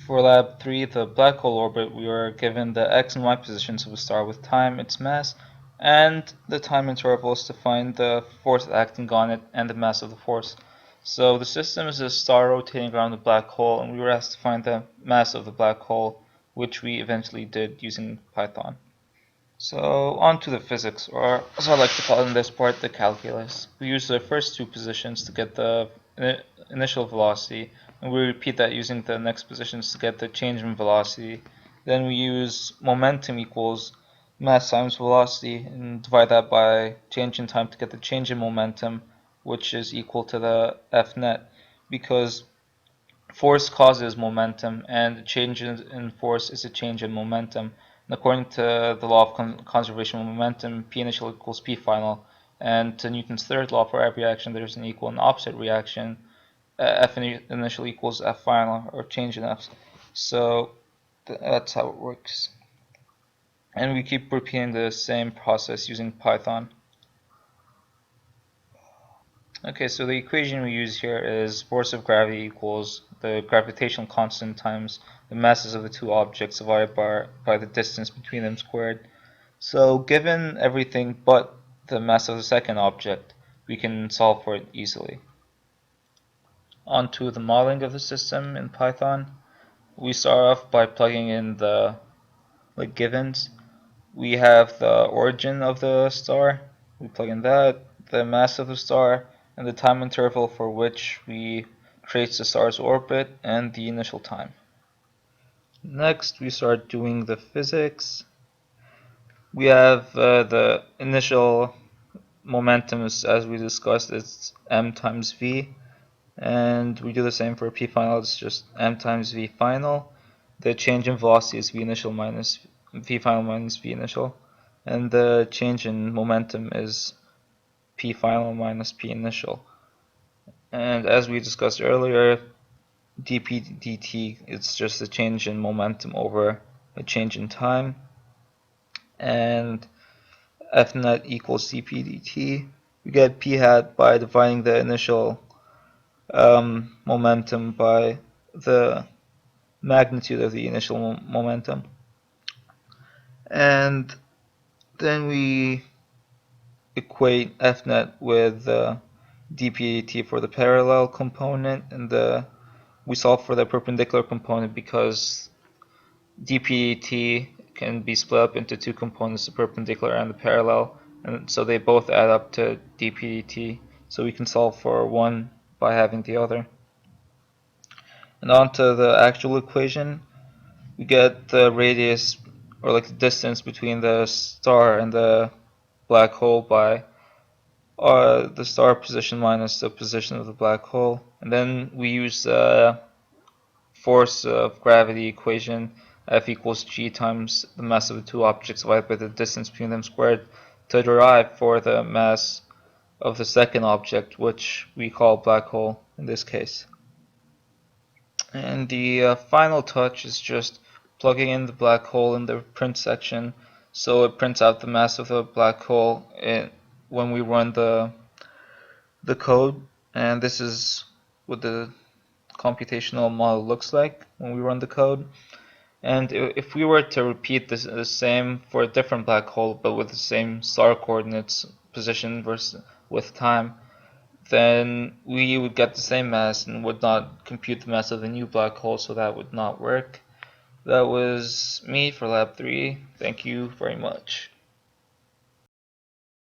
For lab 3, the black hole orbit, we were given the x and y positions of a star with time, its mass, and the time intervals to find the force acting on it and the mass of the force. So the system is a star rotating around the black hole, and we were asked to find the mass of the black hole, which we eventually did using Python. So on to the physics, or as I like to call it in this part, the calculus. We use the first two positions to get the initial velocity, and we repeat that using the next positions to get the change in velocity. Then we use momentum equals mass times velocity and divide that by change in time to get the change in momentum, which is equal to the F net, because force causes momentum, and a change in force is a change in momentum. And according to the law of conservation of momentum, P initial equals P final. And to Newton's third law, for every reaction there's an equal and opposite reaction. F initial equals F final, or change in F. So that's how it works. And we keep repeating the same process using Python. Okay, so the equation we use here is force of gravity equals the gravitational constant times the masses of the two objects divided by the distance between them squared. So given everything but the mass of the second object, we can solve for it easily. On to the modeling of the system in Python. We start off by plugging in the givens. We have the origin of the star. We plug in that, the mass of the star, and the time interval for which we trace the star's orbit and the initial time. Next, we start doing the physics. We have the initial momentum, as we discussed, it's m times v, and we do the same for p final. It's just m times v final. The change in velocity is v initial minus v final minus v initial, and the change in momentum is p final minus p initial. And as we discussed earlier, dp dt, it's just a change in momentum over a change in time, and f net equals dp dt. We get p hat by dividing the initial momentum by the magnitude of the initial momentum, and then we equate f net with dp dt for the parallel component, and we solve for the perpendicular component because dp dt can be split up into two components, the perpendicular and the parallel, and so they both add up to dp dt, so we can solve for one by having the other. And on to the actual equation. We get the radius, or like the distance between the star and the black hole by the star position minus the position of the black hole, and then we use the force of gravity equation, F equals g times the mass of the two objects divided by the distance between them squared, to derive for the mass of the second object, which we call black hole in this case. And the final touch is just plugging in the black hole in the print section, so it prints out the mass of the black hole when we run the code. And this is what the computational model looks like when we run the code. And if we were to repeat the same for a different black hole but with the same star coordinates position versus with time, then we would get the same mass and would not compute the mass of the new black hole, so that would not work. That was me for lab 3. Thank you very much.